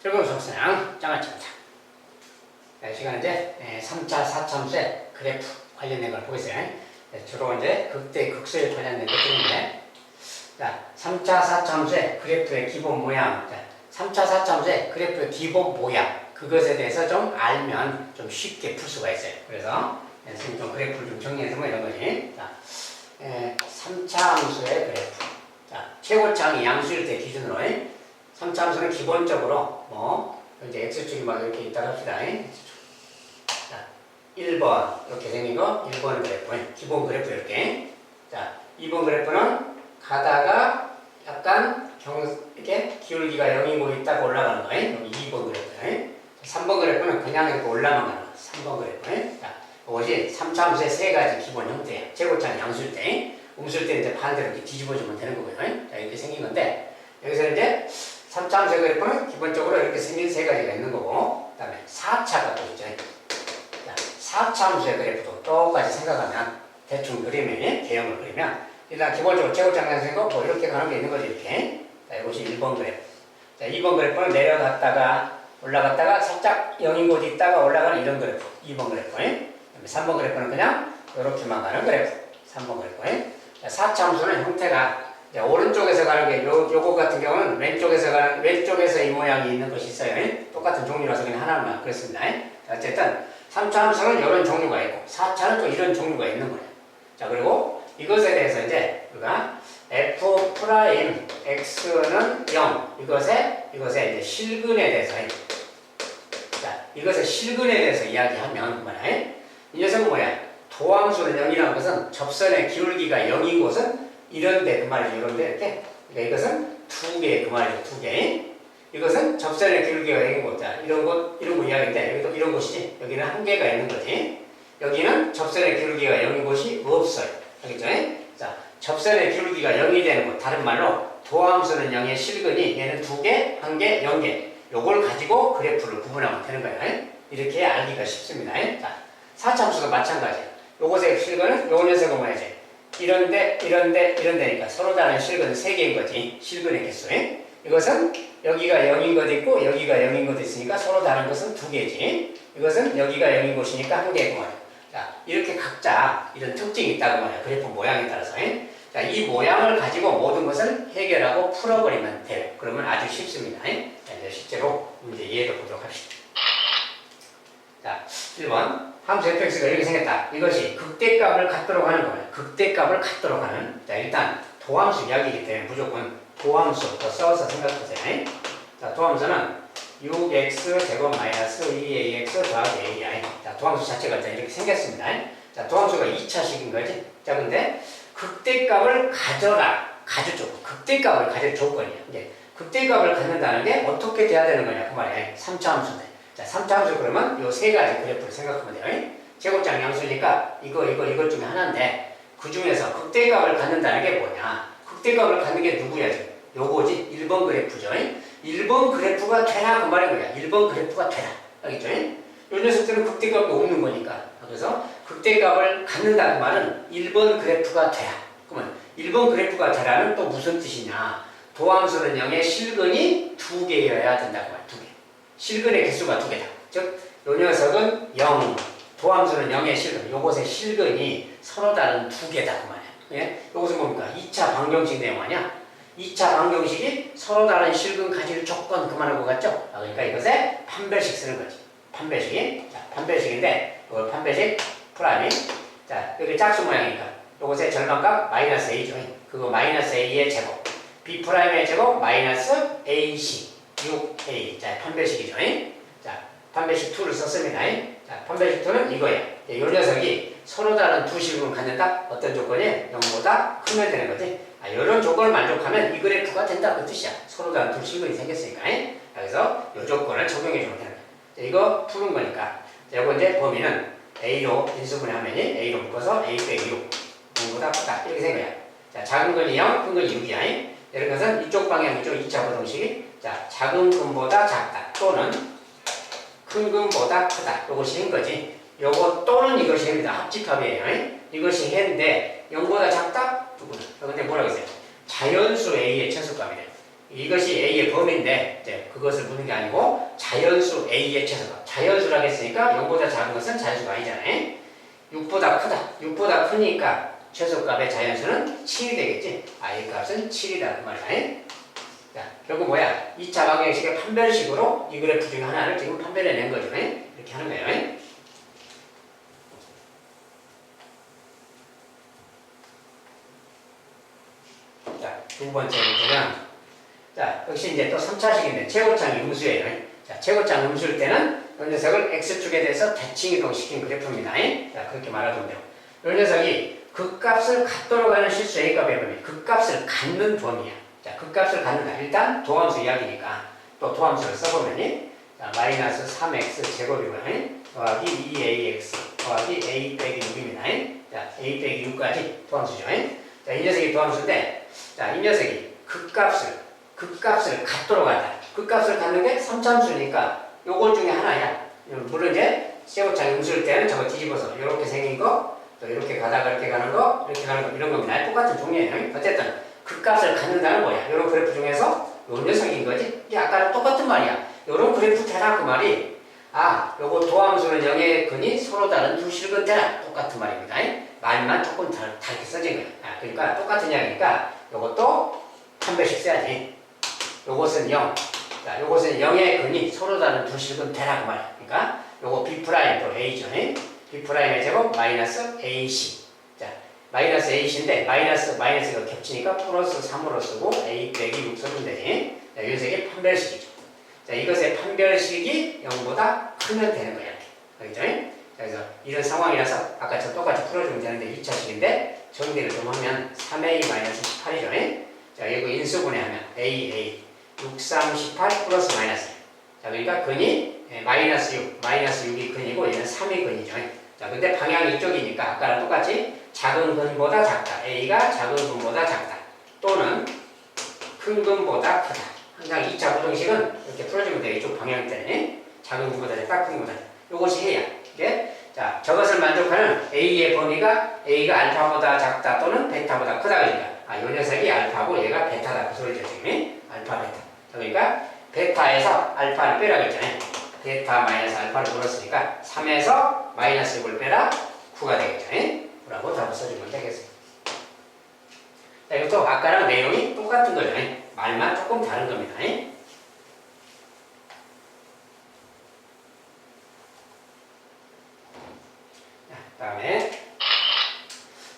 즐거운 수학사랑 장아찌입니다. 이 시간은 이제 3차, 4차 함수의 그래프 관련된 걸 보겠어요. 주로 이제 극대, 극소에 관련된 것들인데, 자, 3차, 4차 함수의 그래프의 기본 모양. 자, 3차, 4차 함수의 그래프의 기본 모양. 그것에 대해서 좀 알면 좀 쉽게 풀 수가 있어요. 그래서 선생님 좀 그래프를 좀 정리해서 뭐 이런 거지. 자, 3차 함수의 그래프. 자, 최고차항이 양수일 때 기준으로 3차 함수는 기본적으로 이제 x축이 막 이렇게 있다고 합시다. 자, 1번 이렇게 생긴 거 1번 그래프, 기본 그래프 이렇게. 자, 2번 그래프는 가다가 약간 이렇게 기울기가 0인 곳 있다가 올라가는 거. 2번 그래프. 3번 그래프는 그냥 이렇게 올라만 가는 거. 3번 그래프. 자, 이것이 3차 함수의 세 가지 기본 형태야. 최고차항 양수일 때. 음수일 때 이제 반대로 이렇게 뒤집어주면 되는 거고요. 자, 이렇게 생긴 건데, 여기서 이제 3차 함수의 그래프는 기본적으로 이렇게 생긴 세 가지가 있는 거고, 그 다음에 4차가 또 있죠. 자, 4차 함수의 그래프도 똑같이 생각하면, 대충 그리면, 개형을 그리면, 일단 기본적으로 최고차항 양수인 거, 뭐 이렇게 가는 게 있는 거지, 이렇게. 자, 이것이 1번 그래프. 자, 2번 그래프는 내려갔다가, 올라갔다가 살짝 0인 곳 있다가 올라가는 이런 그래프. 2번 그래프. 그 다음에 3번 그래프는 그냥 이렇게만 가는 그래프. 3번 그래프. 자, 4차 함수는 형태가 오른쪽에서 가는 게 요거 같은 경우는 왼쪽에서 이 모양이 있는 것이 있어요. 똑같은 종류라서 그냥 하나만 그랬습니다. 어쨌든 3차 함수는 이런 종류가 있고 4차는 또 이런 종류가 있는 거예요. 자, 그리고 이것에 대해서 이제 우리가 f 프라임 x는 0 이것의 이제 실근에 대해서 자, 이것의 실근에 대해서 이야기하면 뭐야? 이 녀석은 뭐야? 도함수는 0이라는 것은 접선의 기울기가 0인 곳은 이런데 그 말이죠. 이런데 이렇게. 그러니까 이것은 두 개 그 말이죠. 두 개. 이것은 접선의 기울기가 0인 곳. 자, 이런 거 이야기인데 여기도 이런 곳이지. 여기는 한 개가 있는 거지. 여기는 접선의 기울기가 0인 곳이 없어요. 알겠죠? 자, 접선의 기울기가 0이 되는 곳. 다른 말로 도함수는 0의 실근이 얘는 두 개, 한 개, 0개. 요걸 가지고 그래프를 구분하면 되는 거예요. 이렇게 알기가 쉽습니다. 자, 4차 함수도 마찬가지예요. 요것의 실근은 요 녀석은 뭐야지? 이런데니까 서로 다른 실근은 3개인 거지. 실근의 개수. 이것은 여기가 0인 것도 있고 여기가 0인 것도 있으니까 서로 다른 것은 2개지. 이것은 여기가 0인 곳이니까 1개고 말이야. 자, 이렇게 각자 이런 특징이 있다고 말이야. 그래프 모양에 따라서. 자, 이 모양을 가지고 모든 것을 해결하고 풀어버리면 돼요. 그러면 아주 쉽습니다. 자, 이제 실제로 문제 예를 보도록 합시다. 자, 1번. 함수 fx가 이렇게 생겼다. 이것이 극대값을 갖도록 하는 거예요. 극대값을 갖도록 하는. 자, 일단 도함수 이야기이기 때문에 무조건 도함수부터 써서 생각하세요. 자, 도함수는 6x 제곱 마이너스 2ax 더하기 ai. 자, 도함수 자체가 일단 이렇게 생겼습니다. 자, 도함수가 2차식인 거지. 자, 근데 극대값을 가져줘. 극대값을 가질 조건이야. 이제 극대값을 갖는다는 게 어떻게 돼야 되는 거냐 그 말이야. 3차 함수인데. 자, 3차 함수 그러면 요 세 가지 그래프를 생각하면 돼요. 제곱장 양수니까 이것 중에 하나인데 그 중에서 극대값을 갖는다는 게 뭐냐? 극대값을 갖는 게 누구야? 요거지. 1번 그래프죠. 1번 그래프가 되나 그 말인 거야. 1번 그래프가 되나. 알겠죠? 요 녀석들은 극대값이 없는 거니까. 그래서 극대값을 갖는다 그 말은 1번 그래프가 되라. 그러면 1번 그래프가 되라는 또 무슨 뜻이냐? 도함수는 0의 실근이 2개여야 된다고 말이야. 2개. 실근의 개수가 2개다. 즉, 요 녀석은 0, 도함수는 0의 실근, 요것의 실근이 서로 다른 2개다. 그 말이야. 예? 요것은 뭡니까? 2차 방정식 내용 아니야? 2차 방정식이 서로 다른 실근 가질 조건 그만한 것 같죠? 그러니까 이것에 판별식 쓰는 거지. 판별식. 자, 판별식인데, 이걸 판별식 프라임. 자, 여기 짝수 모양이니까 요것의 절반값 마이너스 a죠. 그거 마이너스 a의 제곱. b 프라임의 제곱 마이너스 ac. 6a. 자, 판별식이죠. 자, 판별식 2를 썼습니다. 자, 판별식 2는 이거예요. 이 녀석이 서로 다른 두 실근을 갖는다? 어떤 조건이 0보다 크면 되는 거지. 이런 조건을 만족하면 이 그래프가 된다. 그 뜻이야. 서로 다른 두 실근이 생겼으니까. 그래서 이 조건을 적용해주면 되는 거야. 자, 이거 푸는 거니까. 자, 이거 이제 범위는 a로 인수분해하면 a로 묶어서 a 빼기 6. 0보다 크다. 이렇게 생겨요. 자, 작은 건이 0, 큰 건이 6이야. 예를 들어서 이쪽 방향, 이쪽 2차 부동식이 자, 작은 근보다 작다. 또는 큰 근보다 크다. 이것이 해인 거지. 요거 또는 이것이 해입니다. 합집합이에요. 이것이 해인데 0보다 작다? 누구는? 근데 뭐라고 했어요? 자연수 A의 최소값이래. 이것이 A의 범위인데 이제 그것을 묻는 게 아니고 자연수 A의 최소값. 자연수라고 했으니까 0보다 작은 것은 자연수가 아니잖아요. 6보다 크다. 6보다 크니까 최소값의 자연수는 7이 되겠지. A의 값은 7이다. 그 말이야. 자, 결국 뭐야? 2차 방정식의 판별식으로 이 그래프 중에 하나를 지금 판별해낸 거죠. 이렇게 하는 거예요. 자, 두 번째 문제는 자, 역시 이제 또 3차식인데 최고창 음수예요. 자, 최고창 음수일 때는 이 녀석을 x축에 대해서 대칭 이동시킨 그래프입니다. 자, 그렇게 말하면 돼요. 이 녀석이 극값을 갖도록 하는 실수 A값의 범위, 극값을 갖는 범위야. 자, 극값을 갖는다. 일단 도함수 이야기니까 또 도함수를 써보면 자, 마이너스 3x 제곱이고요. 더하기 2ax 더하기 a 빼기 6입니다. 자, a 빼기 6까지 도함수죠. 자, 이 녀석이 도함수인데 자, 이 녀석이 극값을 갖도록 한다. 극값을 갖는 게 3참수니까 요걸 중에 하나야. 물론 이제 최고창 음수일 때는 저거 뒤집어서 이렇게 생긴 거, 또 이렇게 가다가 이렇게 가는 거, 이렇게 가는 거 이런 겁니다. 똑같은 종류예요. 어쨌든 극값을 갖는다는 뭐야? 이런 그래프 중에서 요 녀석인 거지. 이게 아까랑 똑같은 말이야. 요런 그래프 대라 그 말이 요거 도함수는 0의 근이 서로 다른 두 실근 대라 똑같은 말입니다. 말만 조금 다르게 써진 거야. 그러니까 똑같은 이야기니까 요것도 한 배씩 써야지. 요것은 0. 자, 요것은 0의 근이 서로 다른 두 실근 대라 그 말이야. 그러니까 요거 B' 또 A죠. B'의 제곱 마이너스 AC. 자, 마이너스 AC인데 마이너스가 겹치니까 플러스 3으로 쓰고 A 빼기 6 써주면 되지. 자, 이 녀석의 판별식이죠. 자, 이것의 판별식이 0보다 크면 되는 거야. 알겠죠? 그래서 이런 상황이라서 아까처럼 똑같이 풀어주면 되는데 2차식인데 정리를 좀 하면 3A-18이죠. 자, 이거 인수분해하면 AA 6, 3, 18 플러스 마이너스. 자, 그러니까 근이 마이너스 6, 마이너스 6이 근이고 얘는 3이 근이죠. 자, 근데 방향이 이쪽이니까 아까랑 똑같이 작은 근보다 작다. A가 작은 근보다 작다. 또는 큰 근보다 크다. 항상 2차 부등식은 이렇게 풀어주면 돼요. 이쪽 방향 때문에. 작은 근보다 작다, 큰 근보다 작다. 요것이 해야. 이게 자, 저것을 만족하는 A의 범위가 A가 알파보다 작다 또는 베타보다 크다. 그러니까 요 녀석이 알파고 얘가 베타다. 그 소리죠. 지금. 알파, 베타. 그러니까 베타에서 알파를 빼라고 했잖아요. 베타 마이너스 알파를 물었으니까 3에서 마이너스 6을 빼라 9가 되겠죠. 9라고 답을 써주면 되겠습니다. 자, 이것도 아까랑 내용이 똑같은 거죠. 말만 조금 다른 겁니다. 다음에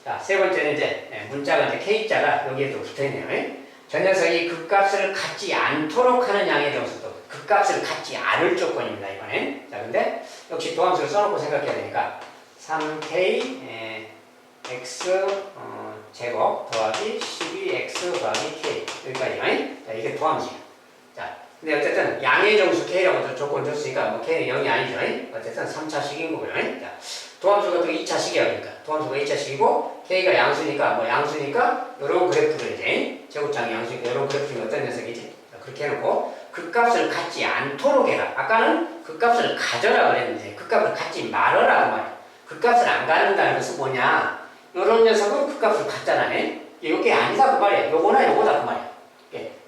자, 세 번째는 이제 문자가 이제 K자가 여기에 또 붙어있네요. 저 녀석이 극값을 갖지 않도록 하는 양의 정수도 극값을 갖지 않을 조건입니다. 이번엔. 자, 근데 역시 도함수를 써놓고 생각해야 되니까 3K X 제곱 더하기 12X 더하기 K 여기까지. 자, 이게 도함수야. 자, 근데 어쨌든 양의 정수 K라고 조건 줬으니까 뭐 K는 0이 아니죠. 어쨌든 3차식인 거고요. 자, 도함수가 또 2차식이야. 그러니까 도함수가 2차식이고 K가 양수니까 뭐 양수니까 이런 그래프를 이제 제곱장의 양수니까 이런 그래프 중에 어떤 녀석이지? 자, 그렇게 해놓고 극값을 갖지 않도록 해라. 아까는 극값을 가져라 그랬는데 극값을 갖지 말아라 그 말이야. 극값을 안 갖는다는 것은 뭐냐? 이런 녀석은 극값을 갖잖아. 이게 아니다 그 말이야. 요거나 요거다 그 말이야.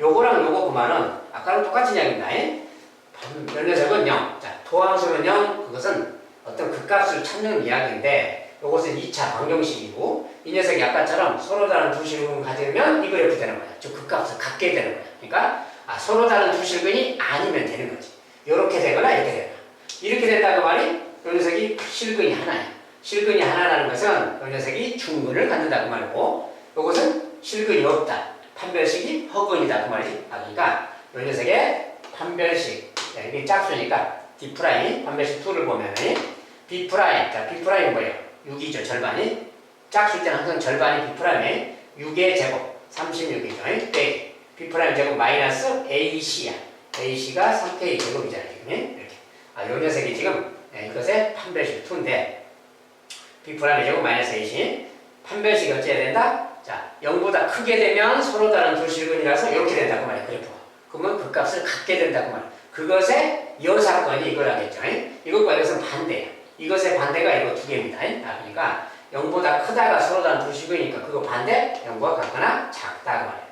요거랑 요거 그 말은 아까랑 똑같은 이야기입니다. 이 녀석은 0. 자, 도함수는 0. 그것은 어떤 극값을 찾는 이야기인데 이것은 2차 방정식이고 이 녀석이 아까처럼 서로 다른 두 실근을 가지면 이 그래프 되는 거야. 즉 극값을 갖게 되는 거야. 그러니까 서로 다른 두 실근이 아니면 되는 거지. 이렇게 되거나 이렇게 되거나. 이렇게 된다고 말이 이 녀석이 실근이 하나야. 실근이 하나라는 것은 이 녀석이 중근을 갖는다고 말이고 이것은 실근이 없다. 판별식이 허근이다 그 말이지. 그러니까 이 녀석의 판별식 이게 짝수니까 D' 판별식 2를 보면은 B', 자 B'이 뭐예요? 6이죠 절반이. 짝수일 때는 항상 절반이 B'에 6의 제곱 36이죠. 빼기 B' 제곱 마이너스 AC야. AC가 3K 제곱이잖아요. 지금 이렇게. 요 녀석이 지금 이것의 판별식 2인데 B' 제곱 마이너스 AC 판별식이 어찌해야 된다? 자 0보다 크게 되면 서로 다른 두 실근이라서 이렇게 된다고 말이에요. 그래프가. 그러면 그 값을 갖게 된다고 말이에요. 그것의 여사건이 이거라겠죠. 이것과 이것은 반대야. 이것의 반대가 이거 두 개입니다. 그러니까 0보다 크다가 서로 다른 두 식이니까 그거 반대 0보다 같거나 작다 그 말이에요.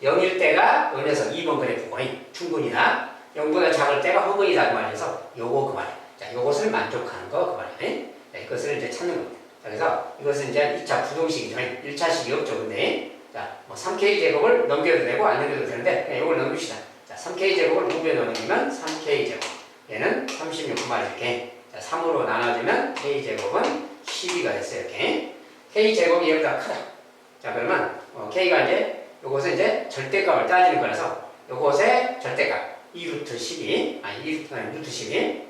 0일 때가 요 녀석 2번 그래프고 충분이다. 0보다 작을 때가 허근이다 그 말이어서 요거 그 말이야. 자, 요것을 만족하는 거 그 말이야. 자, 이것을 이제 찾는 겁니다. 자, 그래서 이것은 이제 2차 부동식이죠. 1차식이 없죠. 근데 자, 뭐 3k 제곱을 넘겨도 되고 안 넘겨도 되는데 그냥 요걸 넘깁시다. 자, 3k 제곱을 5배 넘기면 3k 제곱. 얘는 36 그 말이 이렇게. 자, 3으로 나눠주면 k 제곱은 12가 됐어요. 이렇게. k 제곱이 얘보다 크다. 자, 그러면 k가 이제 요것은 이제 절대값을 따지는 거라서 요것의 절대값 2루트 12 아니 루트 12.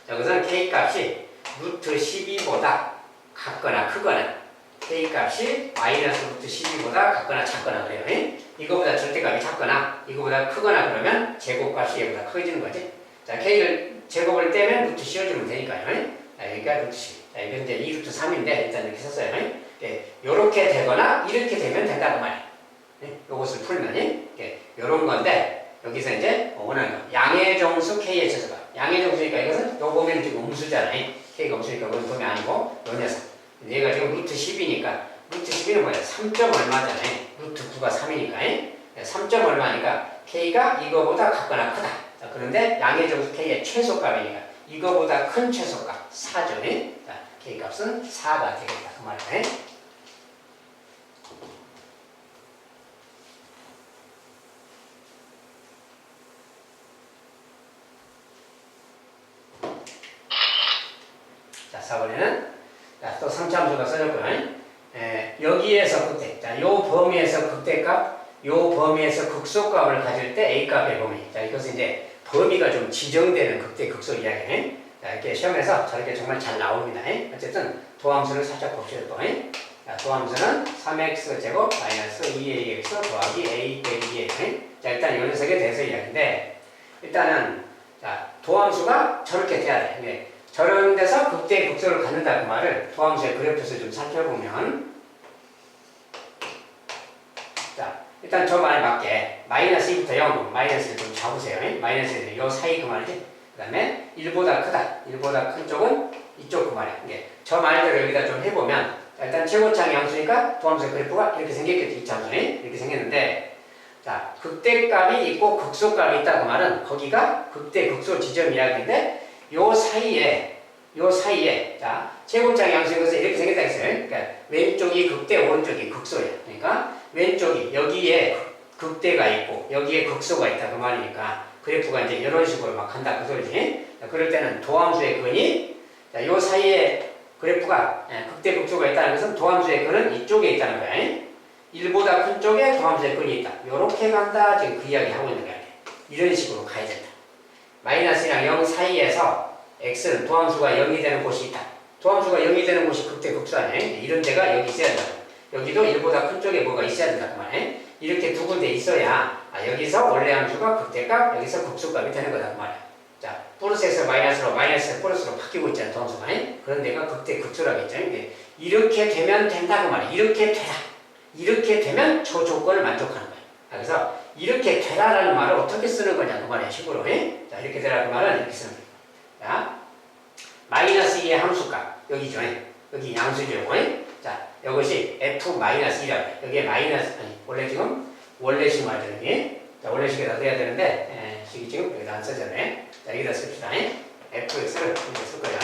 자, 그것은 k 값이 루트 12보다 같거나 크거나 k 값이 마이너스 루트 12보다 같거나 작거나 그래요. 이거보다 절대값이 작거나 이거보다 크거나 그러면 제곱값이 얘보다 커지는 거지. 자, k를 제곱을 떼면 루트 씌워주면 되니까요. 자, 여기가 루트 12. 자, 이건 이제 2루트 3인데 일단 이렇게 썼어요. 요렇게 되거나 이렇게 되면 된다고 말이에요. 요것을 풀면 요런 건데 여기서 이제 원하는 거 양의 정수 k의 최소값. 양의 정수니까 이것은 요 보면 지금 음수잖아요. k가 음수니까 그건 범위 아니고 요 녀석. 얘가 지금 루트 10이니까 루트 10은 뭐야? 3점 얼마잖아요. 루트 9가 3이니까 3점 얼마니까 k가 이거보다 같거나 크다. 자, 그런데 양의 정수 k의 최소값이니까 이거보다 큰 최소값 4죠. 자, k 값은 4가 되겠다. 그 말이에요. 자, 4번에는 자, 또 3차 함수가 써졌고요. 여기에서 극대, 자, 요 범위에서 극대값, 요 범위에서 극소값을 가질 때 A값의 범위. 자, 이것은 이제 범위가 좀 지정되는 극대, 극소 이야기네. 자, 이렇게 시험에서 저렇게 정말 잘 나옵니다. 어쨌든 도함수를 살짝 봅시다. 또. 자, 도함수는 3x제곱 마이너스 2ax 더하기 a 빼기 2x. 자, 일단 이 녀석에 대해서 이야기인데, 일단은, 자, 도함수가 저렇게 돼야 돼. 저런 데서 극대 극소를 갖는다 그 말을 도함수의 그래프에서 좀 살펴보면, 자, 일단 저 말에 맞게 마이너스 2부터 0, 마이너스를 좀 잡으세요. 마이너스는 요 사이 그 말이지. 그 다음에 1보다 크다. 1보다 큰 쪽은 이쪽 그 말이야. 저 말대로 여기다 좀 해보면, 자, 일단 최고차항이 양수니까 도함수의 그래프가 이렇게 생겼겠죠. 2차함수에 이렇게 생겼는데, 자, 극대값이 있고 극소값이 있다 그 말은 거기가 극대 극소 지점 이야기인데, 요 사이에, 자, 최고차항 양수인 것은 이렇게 생겼다 했어요. 그러니까 왼쪽이 극대, 오른쪽이 극소예요. 그러니까 왼쪽이 여기에 극대가 있고 여기에 극소가 있다 그 말이니까 그래프가 이제 이런 식으로 막 간다 그 소리지. 자, 그럴 때는 도함수의 근이, 자, 요 사이에 그래프가 극대, 극소가 있다는 것은 도함수의 근은 이쪽에 있다는 거야. 1보다 큰 쪽에 도함수의 근이 있다. 요렇게 간다. 지금 그 이야기 하고 있는 거야. 이런 식으로 가야 된다. 마이너스랑 0 사이에서 x는 도함수가 0이 되는 곳이 있다. 도함수가 0이 되는 곳이 극대 극소 아니에요? 이런 데가 여기 있어야 된다. 여기도 1보다 큰 쪽에 뭐가 있어야 된다 그 말이에요. 이렇게 두 군데 있어야 여기서 원래 함수가 극대값, 여기서 극소값이 되는 거다 그 말이에요. 자, 플러스에서 마이너스로, 마이너스에서 플러스로 바뀌고 있잖아요. 도함수가. 그런 데가 극대 극소라고 했잖아요. 이렇게 되면 된다 그 말이에요. 이렇게 되라. 이렇게 되면 저 조건을 만족하는 거예요. 그래서 이렇게 되라라는 말을 어떻게 쓰는 거냐 그 말이에요. 식으로. 자, 이렇게 되라는 말은 이렇게 쓰는 거예요. 자, 마이너스 2의 함수값 여기죠. 여기 양수죠. 자, 이것이 f-2라고 여기에 마이너스, 아니 원래 지금 원래식 말이죠. 여기. 자, 원래식에다 넣어야 되는데 식이 지금 여기다 안 써졌네. 자, 여기다 씁시다. fx를 이렇게 쓸 거죠.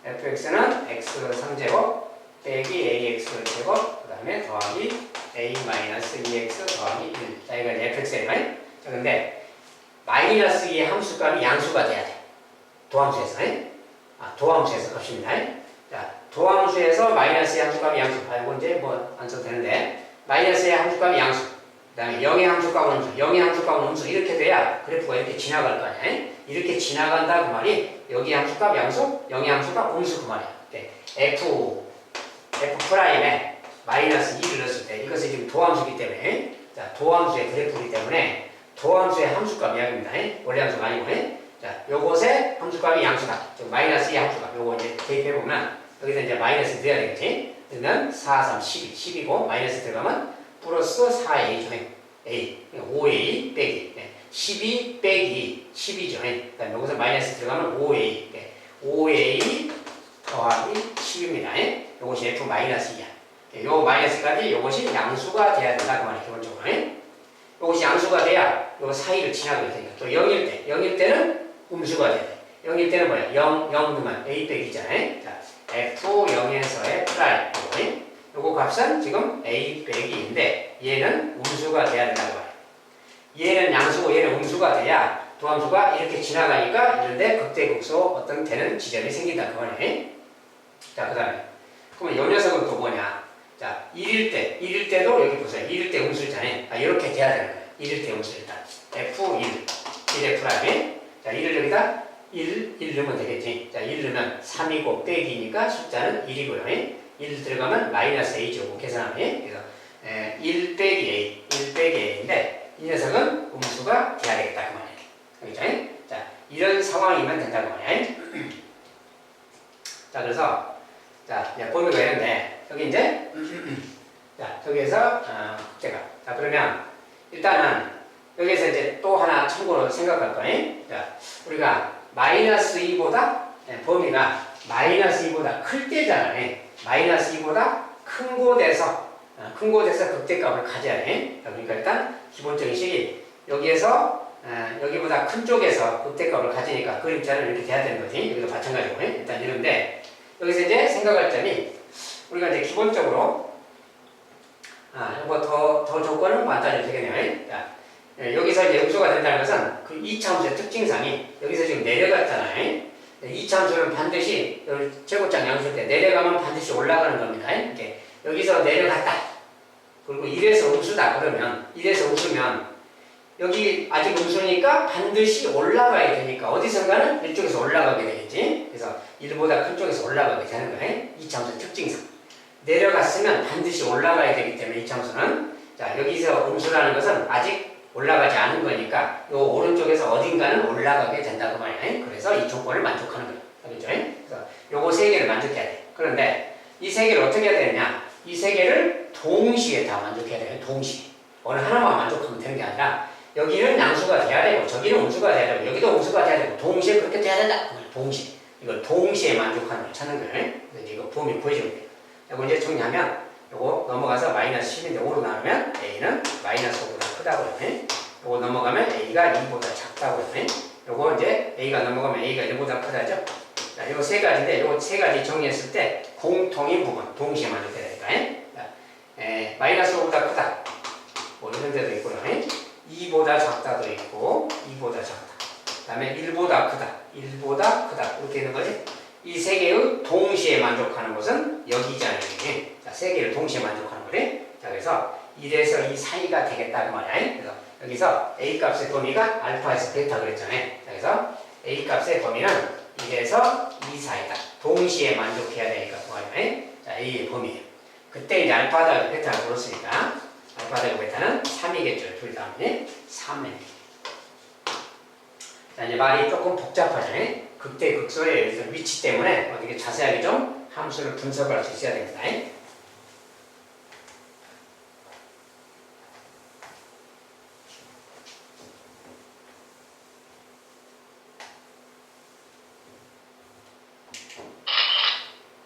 fx는 x3제곱 빼기 ax제곱 그 다음에 더하기 a-2x 더하기 1. 자, 이건 fx예요. 자, 근데 마이너스 2의 함수값이 양수가 돼야 돼. 도함수에서. 도함수에서 값입니다. 자, 도함수에서 마이너스의 함수값이 양수. 이건 이제 뭐 안 써도 되는데, 마이너스의 함수값이 양수. 그 다음에 0의 함수값은 음수. 0의 함수값은 음수. 이렇게 돼야 그래프가 이렇게 지나갈 거 아니야. 이렇게 지나간다 그 말이, 여기 함수값 양수, 0의 함수값 음수 그 말이야. F'에 마이너스 2를 넣었을 때, 이것은 지금 도함수이기 때문에, 자, 도함수의 그래프이기 때문에, 도함수의 함수값 이야기입니다. 원래 함수가 아니고, 자, 요것의 함수값이 양수다. 즉, 마이너스 2의 함수값. 요거 이제 대입해보면, 여기서 이제 마이너스 넣어야 되겠지? 그러면 4, 3, 12. 10이고, 마이너스 들어가면 플러스 4a죠. a. 5a 빼기. 12 빼기 12죠. 그 다음에 여기서 마이너스 들어가면 5a. 5a 더하기 10입니다. 요것이 f-2야. 요 마이너스까지 요것이 양수가 돼야 된다. 그 말이 기본적으로. 이것이 양수가 돼야 요 사이를 지나가게 되니까 또 0일 때는 음수가 돼야 돼. 0일 때는 뭐야? 0 넣으면 A 빼기잖아요. 자, F0에서의 프라임 요거 값은 지금 A 빼기인데 얘는 음수가 돼야 된다고 봐요. 얘는 양수고 얘는 음수가 돼야 도함수가 이렇게 지나가니까 이런데 극대극소 어떤 되는 지점이 생긴다 그 말이에요. 자, 그 다음에 그러면 요 녀석은 또 뭐냐? 자, 1일 때도 여기 보세요. 1일 때 음수잖아요. 이렇게 돼야 되는 거예요. 1일 때 음수 일단 F1, 1의 프라임. 자, 1을 여기다 1 넣으면 되겠지. 자, 1 넣으면 3이고 빼기니까 숫자는 1이고요. 1 들어가면 마이너스 A죠. 계산하면. 그래서 1 빼기 A, 1 빼기 A인데 이 녀석은 음수가 돼야 되겠다 그 말이에요. 알겠죠? 자, 이런 상황이면 된다고 말이에요. 자, 그래서 자, 이제 범위가 이런데 여기 이제 자, 저기에서 제가 자, 그러면 일단은 여기에서 이제 또 하나 참고로 생각할 거예요. 자, 우리가 마이너스 2보다 범위가 마이너스 2보다 클 때잖아요. 마이너스 2보다 큰 곳에서 극대값을 가져야 해. 그러니까 일단 기본적인 식이 여기에서 여기보다 큰 쪽에서 극대값을 가지니까 그림자는 이렇게 돼야 되는 거지. 여기도 마찬가지고 일단 이런데 여기서 이제 생각할 점이 우리가 이제 기본적으로 이거 더 조건은 맞다니 되겠네요. 자, 여기서 이제 음수가 된다는 것은 그 이차함수의 특징상이 여기서 지금 내려갔잖아요. 이차함수는 반드시 제곱장 양수일 때 내려가면 반드시 올라가는 겁니다. 이렇게 여기서 내려갔다. 그리고 1에서 음수다 그러면 1에서 음수면 여기 아직 음수니까 반드시 올라가야 되니까 어디선가는 이쪽에서 올라가게 되겠지. 그래서 1보다 큰 쪽에서 올라가게 되는 거예요. 이차함수의 특징상. 내려갔으면 반드시 올라가야 되기 때문에 이차함수는 자, 여기서 음수라는 것은 아직 올라가지 않은 거니까 요 오른쪽에서 어딘가는 올라가게 된다고 말이에요. 그래서 이 조건을 만족하는 거예요. 알겠죠? 그래서 요거 세 개를 만족해야 돼. 그런데 이 세 개를 어떻게 해야 되느냐? 이 세 개를 동시에 다 만족해야 돼요. 동시에. 어느 하나만 만족하면 되는 게 아니라 여기는 양수가 돼야 되고 저기는 음수가 돼야 되고 여기도 음수가 돼야 되고 동시에 그렇게 돼야 된다. 동시에. 이걸 동시에 만족하는 걸 찾는 거예요. 그래서 이거 범위 구해주면 돼요. 이거 이제 정리하면 요거 넘어가서 마이너스 10인데 5로 나누면 A는 마이너스 5보다 크다고요. 요거 넘어가면 A가 2보다 작다고요. 요거 이제 A가 넘어가면 A가 1보다 크다죠. 자, 요 세 가지인데 요 세 가지 정리했을 때 공통인 부분 동시에 만족해야 되니까. 마이너스 5보다 크다. 뭐 이런 데도 있고요. 2보다 작다도 있고 2보다 작다. 그 다음에 1보다 크다. 1보다 크다. 이렇게 되는 거지. 이 세 개의 동시에 만족하는 것은 여기잖아요. 자, 세 개를 동시에 만족하는 거래. 자, 그래서 1에서 2 사이가 되겠다 그 말이야. 그래서 여기서 A 값의 범위가 알파에서 베타 그랬잖아요. 자, 그래서 A 값의 범위는 1에서 2 사이다. 동시에 만족해야 되니까 그 말이야. 자, A의 범위예요. 그때 이제 알파하다가 베타를 불렀으니까 알파하다가 베타는 3이겠죠. 둘 다. 3에. 자, 이제 말이 조금 복잡하잖아요. 극대 극소의 위치 때문에 어떻게 자세하게 좀 함수를 분석할 수 있어야 됩니다.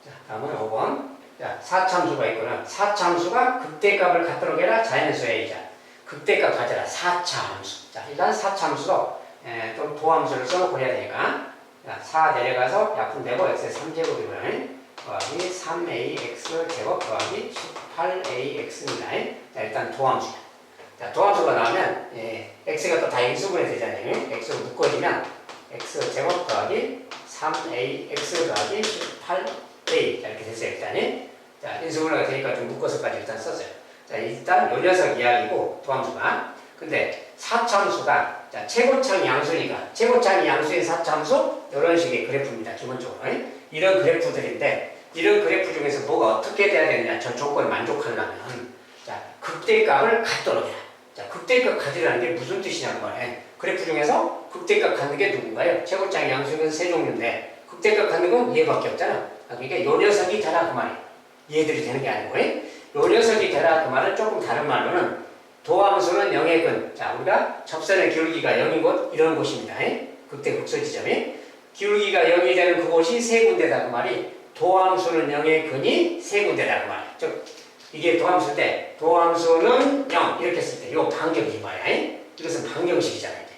자, 다음은 5번. 자, 사차함수가 있거나 사차함수가 극대값을 갖도록 해라. 자연수의 A자. 극대값 가져라. 사차함수. 자, 일단 사차함수로 좀 도함수를 써놓고 해야 되니까 자, 4 내려가서 약분되고 x의 3제곱이고요. 더하기 3ax 제곱 더하기 18ax입니다. 자, 일단 도함수. 자, 도함수가 나오면 x가 또 다 인수분해 되잖아요. x로 묶어지면 x 제곱 더하기 3ax 더하기 18a 자, 이렇게 됐어요. 일단은 자, 인수분해가 되니까 좀 묶어서까지 일단 썼어요. 자, 일단 요 녀석 이야기고 도함수가. 근데 사차함수가 자, 최고창 양수니까 최고창이 양수의 사차함수 이런 식의 그래프입니다. 기본적으로 이런 그래프들인데 이런 그래프 중에서 뭐가 어떻게 돼야 되느냐 저 조건을 만족하려면 자, 극대값을 갖도록 해라. 자, 극대값 가지라는 게 무슨 뜻이냐고 말해. 그래프 중에서 극대값 갖는 게 누군가요? 최고창 양수는 세 종류인데 극대값 갖는 건 얘밖에 없잖아. 그러니까 요 녀석이 되라 그 말이야. 얘들이 되는 게 아니고 요 녀석이 되라 그 말은 조금 다른 말로는 도함수는 0의 근. 자, 우리가 접선의 기울기가 0인 곳 이런 곳입니다. 극대 극소 지점이 기울기가 0이 되는 그곳이 세 군데다 그 말이 도함수는 0의 근이 세 군데다 그 말. 즉 이게 도함수인데 도함수는 0 이렇게 쓸 때 요 반경이 뭐야? 이것은 반경식이잖아요.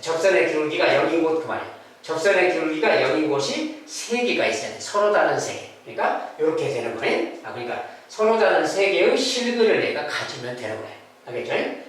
접선의 기울기가 0인 곳 그 말이야. 접선의 기울기가 0인 곳이 3개가 있어야 돼. 서로 다른 3개. 그러니까 이렇게 되는 거예요. 그러니까 서로 다른 3개의 실근을 얘가 가지면 되는 거예요. 알겠죠?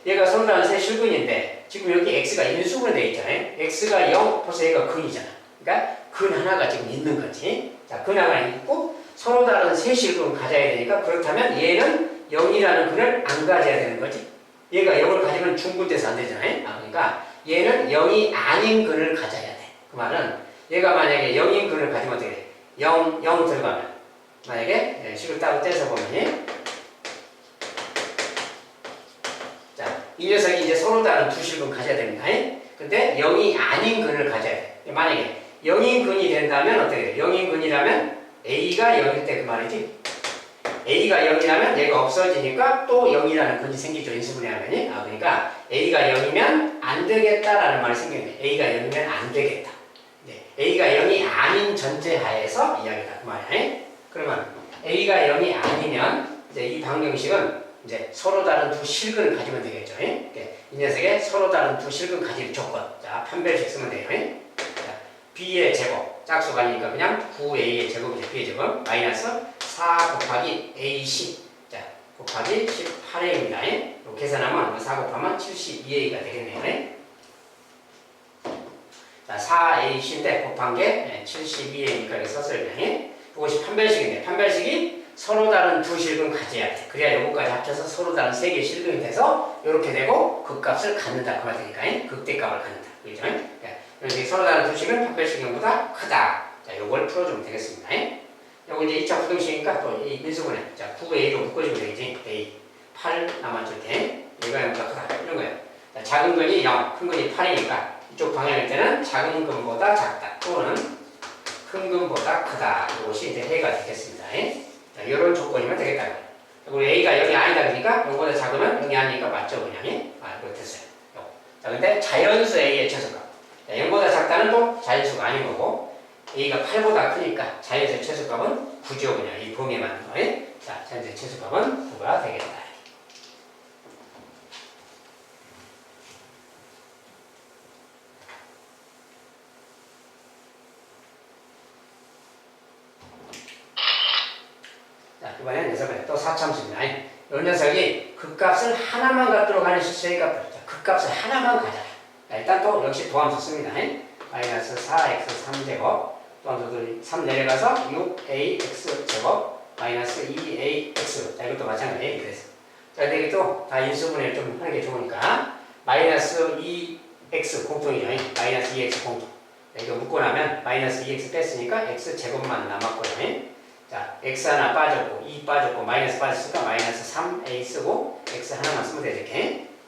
얘가 서로 다른 세 실근인데 지금 여기 x가 인수분해 되어 있잖아요. x가 0 벌써 얘가 근이잖아. 그러니까 근 하나가 지금 있는 거지. 자, 근 하나가 있고 서로 다른 세 실근을 가져야 되니까 그렇다면 얘는 0이라는 근을 안 가져야 되는 거지. 얘가 0을 가지면 중분돼서 안 되잖아요. 그러니까 얘는 0이 아닌 근을 가져야 돼. 그 말은 얘가 만약에 0인 근을 가지면 어떻게 돼? 0 들어가면 만약에 식을 따로 떼서 보면 자, 이 녀석이 이제 서로 다른 두 실근 가져야 됩니다. 근데 0이 아닌 근을 가져야 돼. 만약에 0인 근이 된다면 어떻게 돼? 0인 근이라면 A가 0일 때 그 말이지. A가 0이라면 얘가 없어지니까 또 0이라는 근이 생기죠. 인수분해하면. 그러니까 A가 0이면 안 되겠다라는 말이 생기는데 A가 0이면 안 되겠다. A가 0이 아닌 전제하에서 이야기다. 그 말이야. 그러면 A가 0이 아니면 이제 이 방정식은 이제 서로 다른 두 실근을 가지면 되겠죠. 이 녀석의 서로 다른 두 실근 가질 조건. 자, 편별식 쓰면 돼요. 자, B의 제곱. 짝수가 아니니까 그냥 9A의 제곱이죠. B의 제곱. 마이너스 4 곱하기 AC. 자, 곱하기 18A입니다. 계산하면 4 곱하면 72A가 되겠네요. 자, 4AC인데 곱한 게 72A니까 이렇게 썼어요. 이것이 판별식인데 판별식이 서로 다른 두 실근 가져야 돼. 그래야 요거까지 합쳐서 서로 다른 세 개의 실근이 돼서 이렇게 되고 극값을 갖는다. 그 말이니까 극대값을 갖는다. 그죠? 그래서 서로 다른 두 실은 판별식보다 크다. 자, 요걸 풀어주면 되겠습니다. 요거 이제 2차 부등식이니까 또 이 인수분해. 자, 9A로 묶어주면 되겠지. A. 8 남았을 때 얘가 0보다 크다. 이런 거예요. 자, 작은 근이 0, 큰 근이 8이니까 이쪽 방향일 때는 작은 근보다 작다. 또는 큰 근보다 크다. 이것이 이제 해가 되겠습니다. 자, 이런 조건이면 되겠다. 그리고 A가 0이 아니다 그러니까 0보다 작으면 0이 아니니까 맞죠, 그냥? 이거 됐어요. 자, 근데 자연수 A의 최소값. 0보다 작다는 또 자연수가 아닌 거고 A가 8보다 크니까 자연수의 최소값은 9죠, 그냥 이 범위에 맞는 거예요. 자, 자연수의 최소값은 9가 되겠다. 이번엔 녀석을 또 4참수입니다. 이 녀석이 극값을 하나만 갖도록 하는 실수의 값들. 극값을 하나만 가져라. 일단 또 역시 도함수 씁니다. 마이너스 4x 3제곱 도함수들 3 내려가서 6ax 제곱 마이너스 2ax. 자, 이것도 마찬가지예요. 그래서 자, 근데 이것도 다 인수분해를 좀 하는 게 좋으니까 마이너스 2x 공통이죠. 마이너스 2x 공통. 이거 묶고 나면 마이너스 2x 뺐으니까 x 제곱만 남았고요. 자, x 하나 빠졌고 2 빠졌고 마이너스 빠졌으니까 마이너스 3a 쓰고 x 하나만 쓰면 되죠.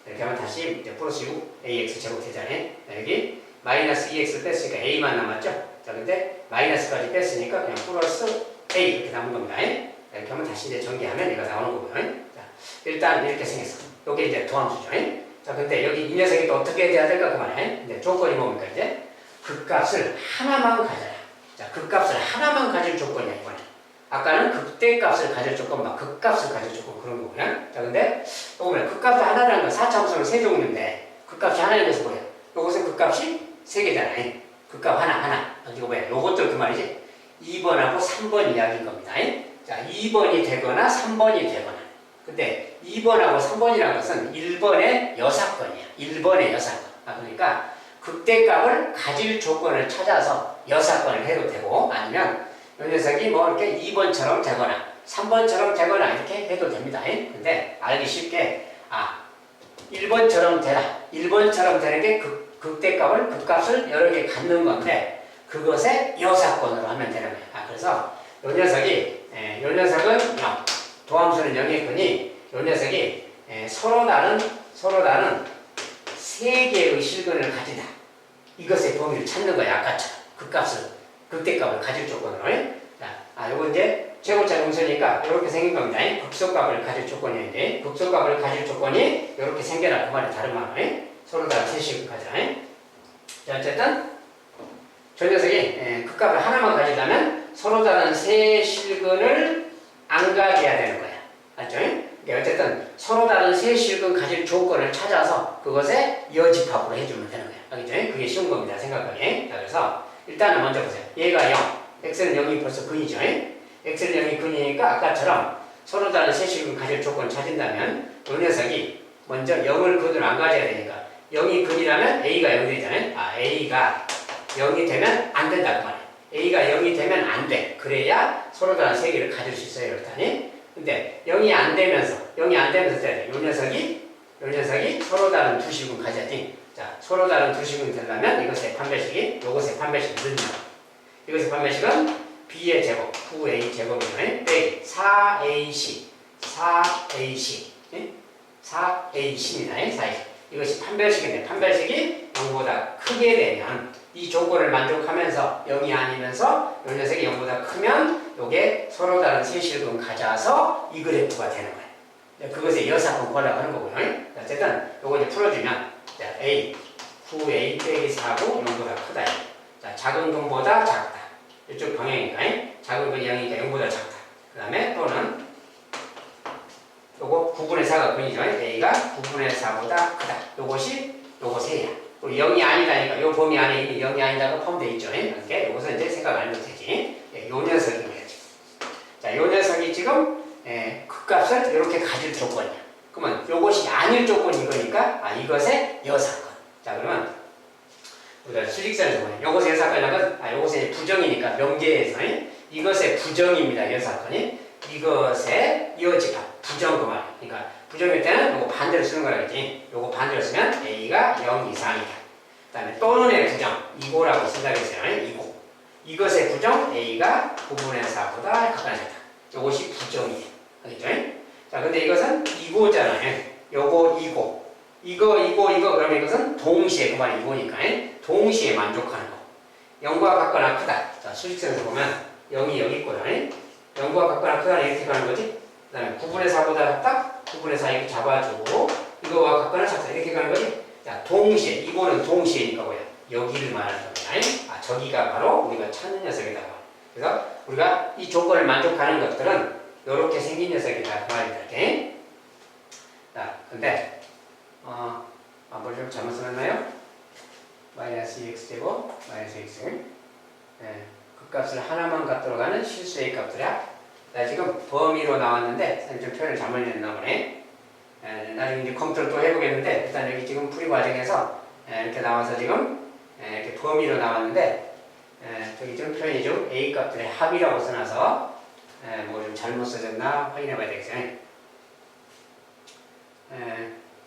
이렇게 하면 다시 이제 플러스 6ax 제곱 되잖아요. 여기 마이너스 2x 뺐으니까 a만 남았죠. 자, 근데 마이너스까지 뺐으니까 그냥 플러스 a 이렇게 남은 겁니다. 이렇게 하면 다시 이제 전개하면 얘가 나오는 거고요. 자, 일단 이렇게 생겼어. 이게 이제 도함수죠. 자, 근데 여기 이 녀석이 또 어떻게 돼야 될까 그 말이에요. 이제 조건이 뭡니까 이제 극값을 하나만 가져라. 자, 극값을 하나만 가질 조건이야 이번에. 아까는 극대값을 가질 조건, 막 극값을 가질 조건 그런 거고요. 자, 근데 또 보면 극값이 하나라는 건 4차함수는 세 종류인데 극값이 하나인 것은 뭐예요? 요것은 극값이 세 개잖아요. 극값 하나. 이거 뭐야? 요것들 그 말이지. 2번하고 3번 이야기인 겁니다. 자, 2번이 되거나 3번이 되거나. 근데 2번하고 3번이라는 것은 1번의 여사건이야. 1번의 여사건. 그러니까 극대값을 가질 조건을 찾아서 여사건을 해도 되고 아니면 이 녀석이 뭐 이렇게 2번처럼 되거나 3번처럼 되거나 이렇게 해도 됩니다. 근데 알기 쉽게 1번처럼 되라. 1번처럼 되는 게 극대값을 극값을 여러 개 갖는 건데 그것의 여사건으로 하면 되는 거예요. 그래서 이 녀석은 0. 도함수는 0이거니 이 녀석이 서로 다른 세 개의 실근을 가진다. 이것의 범위를 찾는 거야. 아까처럼 극대값을 가질 조건으로. 자, 요거 이제 최고차 용서니까 이렇게 생긴 겁니다. 극소값을 가질 조건인데 극소값을 가질 조건이 이렇게 생겨나 그 말이 다른 말로 서로 다른 세 실근 가져라. 자, 어쨌든 저 녀석이 극값을 하나만 가지려면 서로 다른 세 실근을 안 가져야 되는 거야. 알죠? 그러니까 어쨌든 서로 다른 세 실근 가질 조건을 찾아서 그것에 여집합으로 해주면 되는 거예요. 알겠죠? 그게 쉬운 겁니다. 생각하기. 자, 그래서 일단은 먼저 보세요. 얘가 0, x는 0이 벌써 근이죠. x는 0이 근이니까 아까처럼 서로 다른 세 실근 가질 조건을 찾은다면 이 녀석이 먼저 0을 근으로 안 가져야 되니까 0이 근이라면 a가 0이 되잖아요. a가 0이 되면 안 된다고 말해요. a가 0이 되면 안 돼. 그래야 서로 다른 세 개를 가질 수 있어요. 일단이. 근데 0이 안 되면서 돼야 돼. 요 녀석이 서로 다른 두 실근 가져야지. 자, 서로 다른 두 실근 되려면 이것의 판별식이 요것의 판별식이 늘면 이것의 판별식은 b의 제곱 9a 제곱이면 빼기 4ac 4ac입니다. 4ac. 이것이 판별식인데 판별식이 0보다 크게 되면 이 조건을 만족하면서 0이 아니면서 이 녀석이 0보다 크면 이게 서로 다른 세 실근 가져서 이 그래프가 되는 거예요. 그것의 여사건 구하려고 하는 거고요. 어쨌든 요거 이제 풀어주면 자, a 9a 빼기 4고 0보다 크다. 자, 작은 근보다 작다. 이쪽 방향이니까 작은 근이 0이니까 0보다 작다. 그 다음에 또는 요거 9분의 4가 근이죠. a가 9분의 4보다 크다. 요것이 요것이야. 0이 아니다니까 요 범위 안에 있는 0이 아니다가 포함되어 있죠. 그러니까 요것은 이제 생각 안 해도 되지. 요 녀석이에요. 자, 요 녀석이 지금 극값을 이렇게 가질 조건이야. 그러면 요것이 아닐 조건이 이거니까 이것의 여사건. 자, 그러면 우리가 수직선에서 보면 요것의 여사건이라는 건 요것의 부정이니까 명제에서 이것의 부정입니다. 여사건이 이것의 이어집합 부정 그 말. 그러니까 부정일 때는 요거 반대로 쓰는 거라겠지. 요거 반대로 쓰면 a가 0 이상이다. 그 다음에 또는의 부정 이고라고 쓴다고 했어요. 이고. 이것의 부정 a가 9분의 4보다 가까워졌다. 요것이 부정이에요. 알겠죠? 자, 근데 이것은 이고잖아요. 요거 이고. 이거 그러면 이것은 동시에 그 말이 이고니까 동시에 만족하는 거. 0과 같거나 크다. 자, 수직선에서 보면 0이 여기 있거든. 0과 같거나 크다는 이렇게 가는 거지. 그 다음에 9분의 4보다 작다. 9분의 4 이렇게 잡아주고 이거와 같거나 작다. 이렇게 가는 거지. 자, 동시에. 이거는 동시에니까 뭐야? 여기를 말하는 겁니다. 저기가 바로 우리가 찾는 녀석이다. 그래서 우리가 이 조건을 만족하는 것들은 이렇게 생긴 녀석이다. 그 말이다. 이렇게. 자, 근데 뭘 좀 잘못 써놨나요? 마이너스 2x제곱 마이너스 x. 그 값을 하나만 갖도록 하는 실수의 값들이야. 나 지금 범위로 나왔는데 좀 표현을 잘못 냈나 보네. 나중에 이제 검토를 또 해보겠는데 일단 여기 지금 풀이 과정에서 이렇게 나와서 지금 이렇게 범위로 나왔는데 저기 좀 표현이 좀 a 값들의 합이라고 써놔서 뭐 좀 잘못 써졌나 확인해봐야 되겠어요.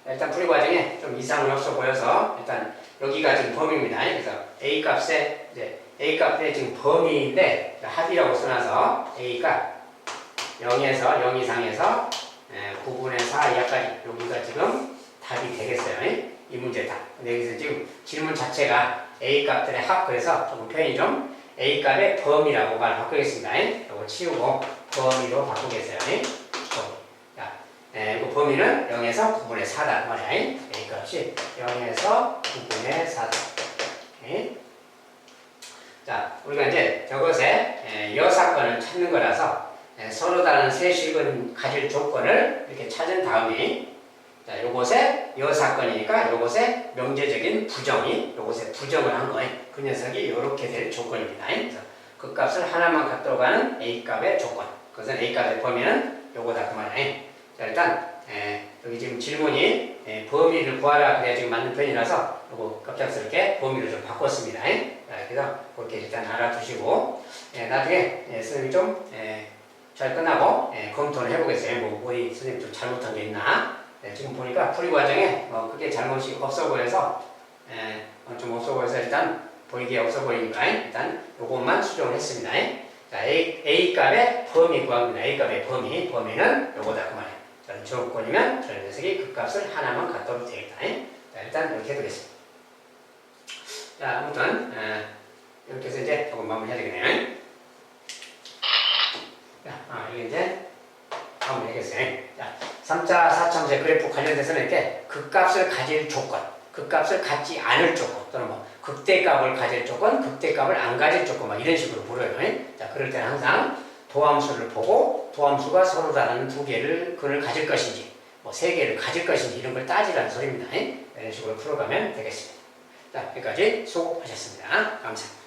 일단 풀이 과정에 좀 이상은 없어 보여서 일단 여기가 지금 범위입니다. 그래서 a 값에 이제 a 값의 지금 범위인데 합이라고 써놔서 a가 0에서 0 이상에서 9분의 4 이하까지 여기가 지금 답이 되겠어요. 이 문제 답. 근데 여기서 지금 질문 자체가 a 값들의 합 그래서 조금 표현이 좀 a 값의 범위라고 말 바꾸겠습니다. 이거 치우고 범위로 바꾸겠어요. 그 범위는 0에서 9분의 4다 말이야. a 값이 0에서 9분의 4다. 자, 우리가 이제 저것의 여사건을 찾는 거라서 서로 다른 세 식은 가질 조건을 이렇게 찾은 다음에 자, 요것의 여사건이니까 요것의 명제적인 부정이 요것의 부정을 한 거예요. 그 녀석이 이렇게 될 조건입니다. 그래서 그 값을 하나만 갖도록 하는 a 값의 조건. 그것은 a 값의 범위는 요거다 그 말이에요. 자, 일단 여기 지금 질문이 범위를 구하라 그래야 지금 맞는 편이라서 요거 갑작스럽게 범위를 좀 바꿨습니다. 자, 그래서 그렇게 일단 알아두시고 나중에 선생님이 좀 잘 끝나고 검토를 해보겠어요. 뭐 어디 선생님 좀 잘못한 게 있나. 지금 보니까 풀이 과정에 크게 잘못이 없어 보여서 좀 없어 보여서 일단 보이기에 없어 보이니까 일단 요것만 수정을 했습니다. 자, a 값의 범위 구합니다. a 값의 범위는 요거다 그 말이에요. 저는 조건이면 저는 녀석이 그 값을 하나만 갖도록 되겠다. 자, 일단 이렇게 해두겠습니다. 자, 아무튼 이렇게 해서 이제 조금 마무리해야 되겠네요. 자, 이게 이제 마무리하겠어요. 자, 3차 4차문제 그래프 관련돼서는 이렇게 극값을 가질 조건, 극값을 갖지 않을 조건, 또는 뭐 극대값을 가질 조건, 극대값을 안 가질 조건, 막 이런 식으로 부르요. 자, 그럴 때는 항상 도함수를 보고 도함수가 서로 다른 두 개를 근을 가질 것인지 뭐 세 개를 가질 것인지 이런 걸 따지라는 소리입니다. 이런 식으로 풀어가면 되겠습니다. 자, 여기까지 수고하셨습니다. 감사합니다.